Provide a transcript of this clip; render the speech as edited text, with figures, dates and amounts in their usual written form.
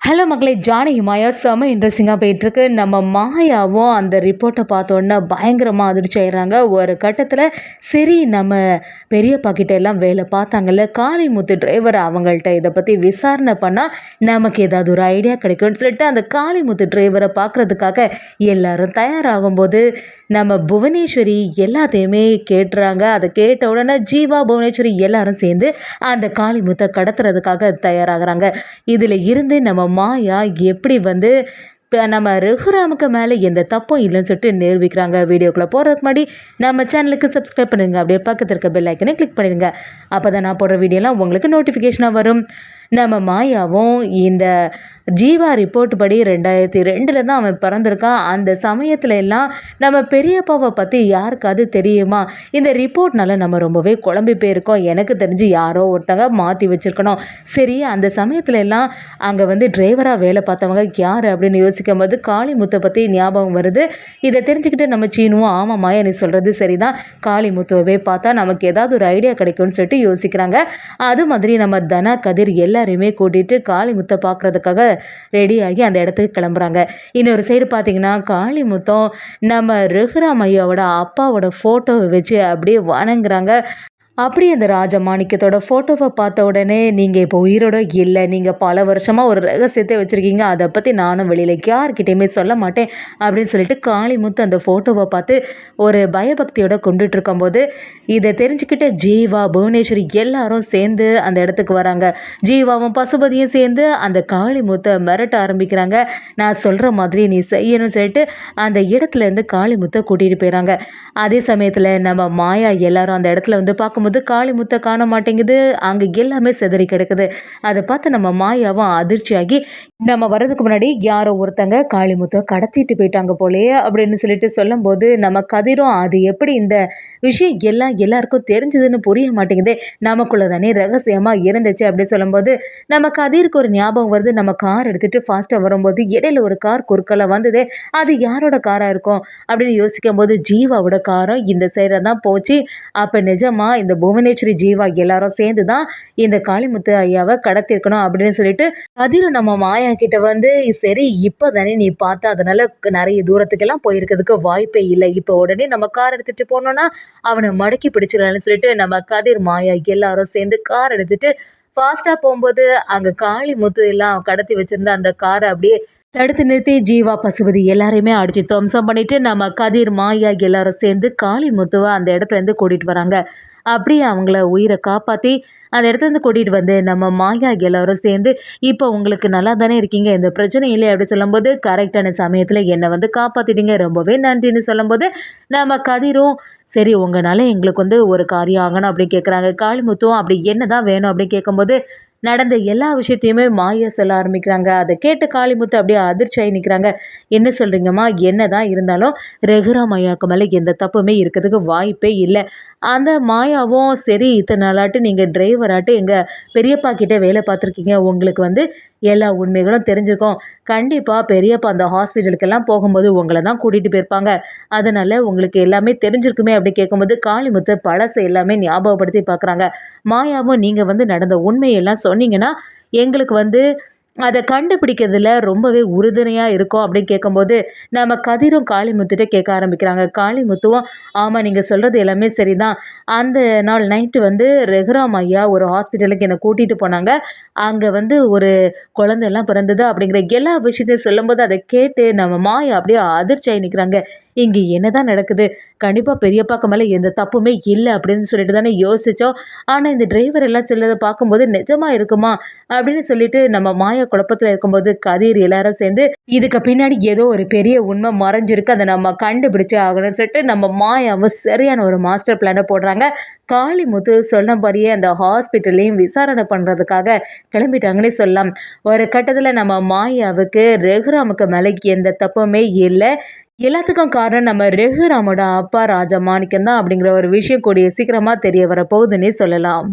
Hello மக்களே, ஜானகி மாயா செம இன்ட்ரெஸ்டிங்காக போயிட்டுருக்கு. நம்ம மாயாவும் அந்த ரிப்போர்ட்டை பார்த்தோன்னே பயங்கரமாக அதிர்ச்சி ஆயிடுறாங்க. ஒரு கட்டத்தில் சரி நம்ம பெரியப்பா கிட்ட எல்லாம் வேலை பார்த்தாங்கல்ல காளிமுத்து டிரைவர், அவங்கள்ட்ட இதை பற்றி விசாரணை பண்ணால் நமக்கு ஏதாவது ஒரு ஐடியா கிடைக்கும்னு சொல்லிட்டு அந்த காளிமுத்து டிரைவரை பார்க்குறதுக்காக எல்லாரும் தயாராகும்போது நம்ம புவனேஸ்வரி எல்லாத்தையுமே கேட்டுறாங்க. அதை கேட்ட உடனே ஜீவா புவனேஸ்வரி எல்லாரும் சேர்ந்து அந்த காளிமுத்தை கடத்துறதுக்காக தயாராகிறாங்க. இதில் இருந்து நம்ம மாயா எப்படி வந்து இப்போ நம்ம ரகுராமுக்கு மேலே எந்த தப்பும் இல்லைன்னு சொல்லிட்டு நிரூபிக்கிறாங்க. வீடியோக்குள்ளே போகிறதுக்கு முன்னாடி நம்ம சேனலுக்கு சப்ஸ்கிரைப் பண்ணுங்கள். அப்படியே பக்கத்தில் இருக்க பெல் ஐக்கனை கிளிக் பண்ணிடுங்க. அப்போ தான் நான் போடுற வீடியோலாம் உங்களுக்கு நோட்டிஃபிகேஷனாக வரும். நம்ம மாயாவும் இந்த ஜீவா ரிப்போர்ட் படி 2002 தான் அவன் பிறந்திருக்கான். அந்த சமயத்தில் எல்லாம் நம்ம பெரியப்பாவை பற்றி யாருக்காவது தெரியுமா? இந்த ரிப்போர்ட்னால நம்ம ரொம்பவே குழம்பி போயிருக்கோம். எனக்கு தெரிஞ்சு யாரோ ஒருத்தங்க மாற்றி வச்சுருக்கணும். சரி, அந்த சமயத்தில் எல்லாம் அங்கே வந்து டிரைவராக வேலை பார்த்தவங்க யார் அப்படின்னு யோசிக்கும் போது காளிமுத்தை பற்றி ஞாபகம் வருது. இதை தெரிஞ்சுக்கிட்டு நம்ம சீனுவும் ஆமாம் மாயா நீ சொல்கிறது சரிதான், காளிமுத்துவவே பார்த்தா நமக்கு ஏதாவது ஒரு ஐடியா கிடைக்கும்னு சொல்லிட்டு யோசிக்கிறாங்க. அது மாதிரி நம்ம தனா கதிர் எல்லாரையுமே கூட்டிகிட்டு காளிமுத்தை பார்க்குறதுக்காக ரெடி ஆகி அந்த இடத்துக்கு கிளம்புறாங்க. இன்னொரு சைடு பார்த்தீங்கன்னா காளிமுத்தம் நம்ம ரகுராம் ஐயாவோட அப்பாவோட ஃபோட்டோவை வச்சு அப்படியே வணங்குறாங்க. அப்படி அந்த ராஜமாணிக்கத்தோட ஃபோட்டோவை பார்த்த உடனே நீங்கள் இப்போ உயிரோட இல்லை, நீங்கள் பல வருஷமாக ஒரு ரகசியத்தை வச்சுருக்கீங்க, அதை பற்றி நானும் வெளியில் யார்கிட்டையுமே சொல்ல மாட்டேன் அப்படின்னு சொல்லிட்டு காளிமுத்து அந்த ஃபோட்டோவை பார்த்து ஒரு பயபக்தியோட கொண்டுட்டு இருக்கும்போது இதை தெரிஞ்சுக்கிட்ட ஜீவா புவனேஸ்வரி எல்லாரும் சேர்ந்து அந்த இடத்துக்கு வராங்க. ஜீவாவும் பசுபதியும் சேர்ந்து அந்த காளிமுத்தை மிரட்ட ஆரம்பிக்கிறாங்க. நான் சொல்கிற மாதிரி நீ செய்யணும்னு சொல்லிட்டு அந்த இடத்துலேருந்து காளிமுத்தை கூட்டிகிட்டு போயிடறாங்க. அதே சமயத்தில் நம்ம மாயா எல்லாரும் அந்த இடத்துல வந்து பார்க்கும்போது காளிமுத்தை காண மாட்டேங்குது. அங்கே எல்லாமே சிதறி கிடக்குது. அதை பார்த்து நம்ம மாயாவும் அதிர்ச்சியாகி நம்ம வர்றதுக்கு முன்னாடி யாரோ ஒருத்தங்க காளிமுத்தை கடத்திட்டு போயிட்டாங்க போலேயே அப்படின்னு சொல்லிட்டு சொல்லும்போது நம்ம கதிரும் அது எப்படி இந்த விஷயம் எல்லாருக்கும் தெரிஞ்சதுன்னு புரிய மாட்டேங்குது, நமக்குள்ள தானே ரகசியமாக இருந்துச்சு அப்படின்னு சொல்லும்போது நம்ம கதிருக்கு ஒரு ஞாபகம் வருது. நம்ம கார் எடுத்துகிட்டு ஃபாஸ்ட்டாக வரும்போது இடையில ஒரு கார் குறுக்கல வந்ததே, அது யாரோட காராக இருக்கும் அப்படின்னு யோசிக்கும் போது ஜீவாவோட காரம் இந்த சைடில் தான் போச்சு. அப்போ நிஜமா இந்த புவனேஸ்வரி ஜீவா எல்லாரும் சேர்ந்து தான் இந்த காளிமுத்து ஐயாவை கடத்திருக்கணும் அப்படின்னு சொல்லிட்டு கதிரும் நம்ம மாயா கிட்ட வந்து சரி இப்போ தானே நீ பார்த்தா, அதனால நிறைய தூரத்துக்கெல்லாம் போயிருக்கிறதுக்கு வாய்ப்பே இல்லை, இப்போ உடனே நம்ம கார் எடுத்துகிட்டு போனோன்னா அவனை மடக்கி பிடிச்சிடலான்னு சொல்லிட்டு நம்ம கதிர் மாயா எல்லாரும் சேர்ந்து கார் எடுத்துகிட்டு ஃபாஸ்ட்டாக போகும்போது அங்கே காளிமுத்து எல்லாம் கடத்தி வச்சுருந்த அந்த காரை அப்படியே தடுத்து நிறுத்தி ஜீவா பசுபதி எல்லாரையுமே அடித்து துவம்சம் பண்ணிவிட்டு நம்ம கதிர் மாயா எல்லாரும் சேர்ந்து காளிமுத்துவை அந்த இடத்துலேருந்து கூட்டிகிட்டு வராங்க. அப்படியே அவங்கள உயிரை காப்பாற்றி அந்த இடத்துலேருந்து கூட்டிகிட்டு வந்து நம்ம மாயா எல்லாரும் சேர்ந்து இப்போ உங்களுக்கு நல்லா தானே இருக்கீங்க, எந்த பிரச்சனை இல்லை அப்படி சொல்லும்போது கரெக்டான சமயத்தில் என்னை வந்து காப்பாற்றிட்டீங்க, ரொம்பவே நன்றின்னு சொல்லும்போது நம்ம கதிரும் சரி உங்களால் எங்களுக்கு வந்து ஒரு காரியம் ஆகணும் அப்படின்னு கேட்குறாங்க. காளிமுத்துவும் அப்படி என்ன தான் வேணும் அப்படின்னு கேட்கும்போது நடந்த எல்லா விஷயத்தையுமே மாயா சொல்ல ஆரம்பிக்கிறாங்க. அதை கேட்டு காளிமுத்து அப்படியே அதிர்ச்சியாகி நிற்கிறாங்க. என்ன சொல்கிறீங்கம்மா, என்ன தான் இருந்தாலும் ரகுராம் ஐயாவுக்கு மேலே எந்த தப்புமே இருக்கிறதுக்கு வாய்ப்பே இல்லை. அந்த மாயாவும் சரி இத்தனை நாளாட்டு நீங்கள் டிரைவராட்டு எங்கள் பெரியப்பா கிட்டே வேலை பார்த்துருக்கீங்க, உங்களுக்கு வந்து எல்லா உண்மைகளும் தெரிஞ்சிருக்கும். கண்டிப்பாக பெரியப்பா அந்த ஹாஸ்பிட்டலுக்கெல்லாம் போகும்போது உங்களை தான் கூட்டிகிட்டு போயிருப்பாங்க, அதனால் உங்களுக்கு எல்லாமே தெரிஞ்சிருக்குமே அப்படி கேட்கும்போது காளிமுத்து பழசை எல்லாமே ஞாபகப்படுத்தி பார்க்குறாங்க. மாயாவும் நீங்கள் வந்து நடந்த உண்மையெல்லாம் சொன்னீங்கன்னா எங்களுக்கு வந்து அதை கண்டுபிடிக்கிறதுல ரொம்பவே உறுதுணையாக இருக்கும் அப்படின்னு கேட்கும்போது நம்ம கதிரும் காளிமுத்துகிட்ட கேட்க ஆரம்பிக்கிறாங்க. காளிமுத்துவும் ஆமாம் நீங்கள் சொல்கிறது எல்லாமே சரிதான், அந்த நாள் நைட்டு வந்து ரகுராம் ஐயா ஒரு ஹாஸ்பிட்டலுக்கு என்னை கூட்டிகிட்டு போனாங்க, அங்கே வந்து ஒரு குழந்தையெல்லாம் பிறந்தது அப்படிங்கிற எல்லா விஷயத்தையும் சொல்லும்போது அதை கேட்டு நம்ம மாயா அப்படியே அதிர்ச்சியாகி நிற்கிறாங்க. இங்கே என்ன தான் நடக்குது, கண்டிப்பாக பெரியப்பாக்கு மேலே எந்த தப்புமே இல்லை அப்படின்னு சொல்லிட்டு தானே யோசித்தோம், ஆனால் இந்த டிரைவர் எல்லாம் சொல்லதை பார்க்கும்போது நிஜமாக இருக்குமா அப்படின்னு சொல்லிட்டு நம்ம மாயா குழப்பத்தில் இருக்கும்போது கதிர் எல்லாரும் சேர்ந்து இதுக்கு பின்னாடி ஏதோ ஒரு பெரிய உண்மை மறைஞ்சிருக்கு, அதை நம்ம கண்டுபிடிச்சே ஆகணும்னு சொல்லிட்டு நம்ம மாயாவை சரியான ஒரு மாஸ்டர் பிளானை போடுறாங்க. காளிமுத்து சொன்னபடியே அந்த ஹாஸ்பிட்டல்லையும் விசாரணை பண்ணுறதுக்காக கிளம்பிட்டாங்கன்னே சொல்லலாம். ஒரு கட்டத்தில் நம்ம மாயாவுக்கு ரகுராமுக்கு மேலே எந்த தப்புமே இல்லை, எல்லாத்துக்கும் காரணம் நம்ம ரகுராமோட அப்பா ராஜமாணிக்கம் தான் அப்படிங்கிற ஒரு விஷயம் கூடிய சீக்கிரமாக தெரிய வரப்போகுதுன்னே சொல்லலாம்.